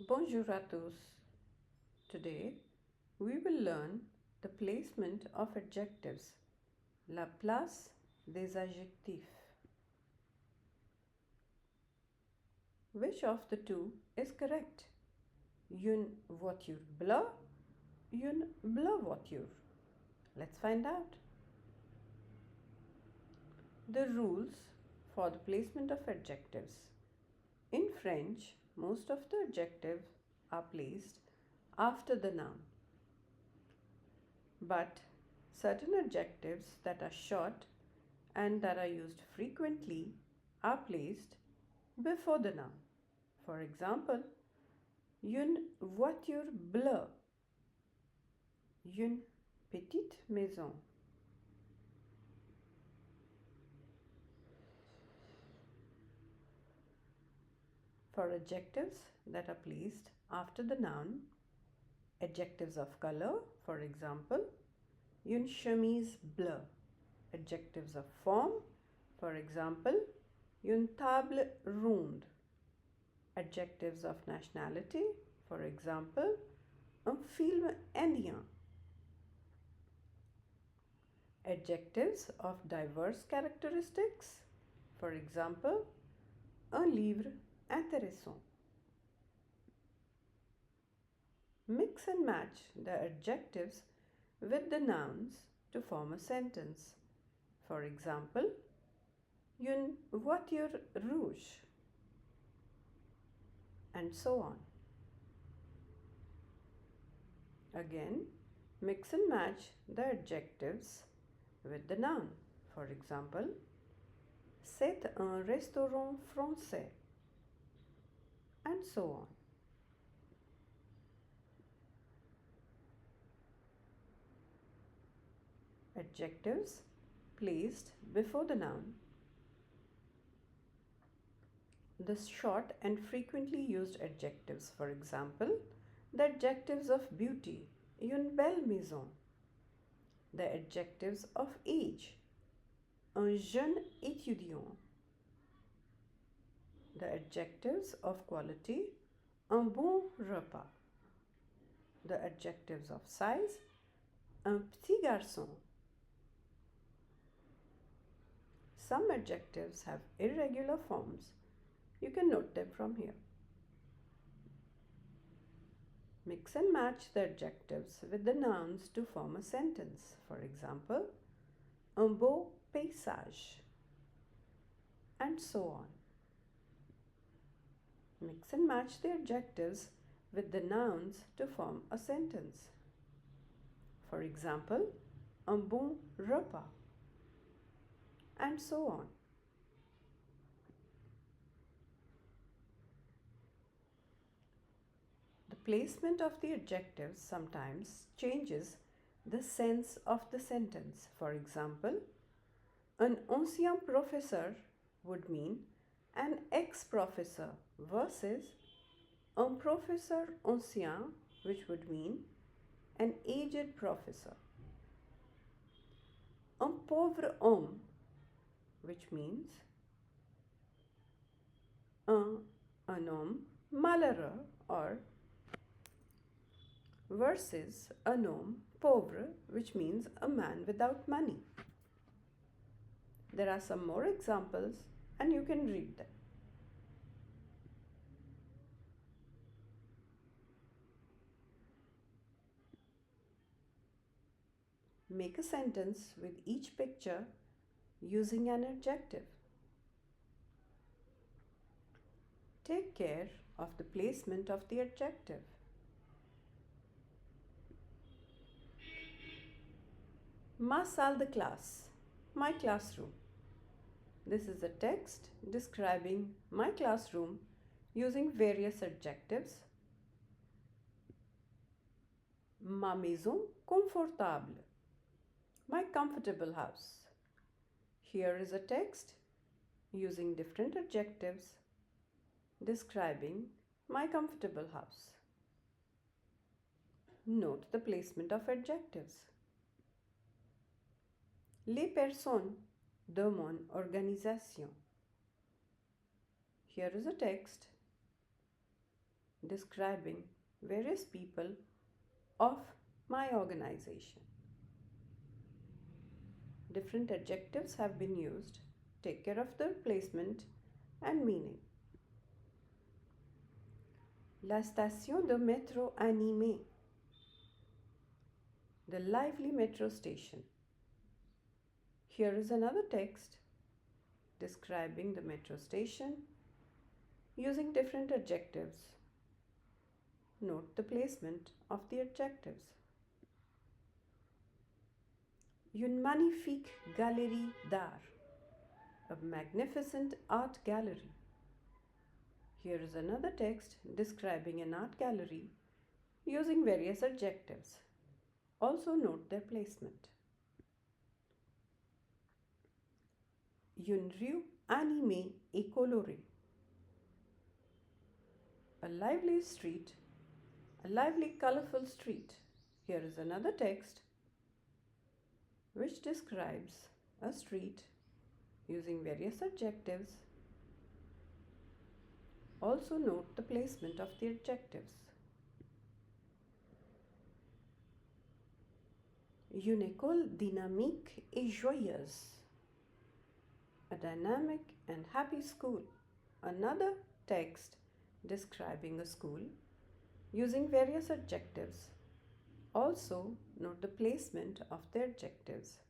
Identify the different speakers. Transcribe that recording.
Speaker 1: Bonjour à tous. Today we will learn the placement of adjectives, la place des adjectifs. Which of the two is correct? Une voiture bleue, une bleue voiture. Let's find out. The rules for the placement of adjectives. In French, most of the adjectives are placed after the noun. But certain adjectives that are short and that are used frequently are placed before the noun. For example, une voiture bleue, une petite maison. For adjectives that are placed after the noun, adjectives of color, for example, une chemise bleue. Adjectives of form, for example, une table ronde. Adjectives of nationality, for example, un film indien. Adjectives of diverse characteristics, for example, un livre intéressant. Mix and match the adjectives with the nouns to form a sentence. For example, une voiture rouge, and so on. Again, mix and match the adjectives with the noun. For example, c'est un restaurant français, and so on. Adjectives placed before the noun. The short and frequently used adjectives, for example, the adjectives of beauty, une belle maison. The adjectives of age, un jeune étudiant. The adjectives of quality, un bon repas. The adjectives of size, un petit garçon. Some adjectives have irregular forms. You can note them from here. Mix and match the adjectives with the nouns to form a sentence. For example, un beau paysage, and so on. Mix and match the adjectives with the nouns to form a sentence. For example, un bon repas, and so on. The placement of the adjectives sometimes changes the sense of the sentence. For example, un ancien professeur would mean an ex-professor versus un professeur ancien, which would mean an aged professor. Un pauvre homme, which means un homme malheureux, or versus un homme pauvre, which means a man without money. There are some more examples and you can read them. Make a sentence with each picture using an adjective. Take care of the placement of the adjective. Ma salle de classe, my classroom. This is a text describing my classroom using various adjectives. Ma maison confortable, my comfortable house. Here is a text using different adjectives describing my comfortable house. Note the placement of adjectives. Les personnes de mon organisation. Here is a text describing various people of my organization. Different adjectives have been used. Take care of their placement and meaning. La station de métro animée. The lively metro station. Here is another text describing the metro station using different adjectives. Note the placement of the adjectives. Une magnifique galerie d'art. A magnificent art gallery. Here is another text describing an art gallery using various adjectives. Also note their placement. Une rue animée et colorée. A lively street, a lively colorful street. Here is another text which describes a street using various adjectives. Also note the placement of the adjectives. Une école dynamique et joyeuse. A dynamic and happy school. Another text describing a school using various adjectives. Also note the placement of the adjectives.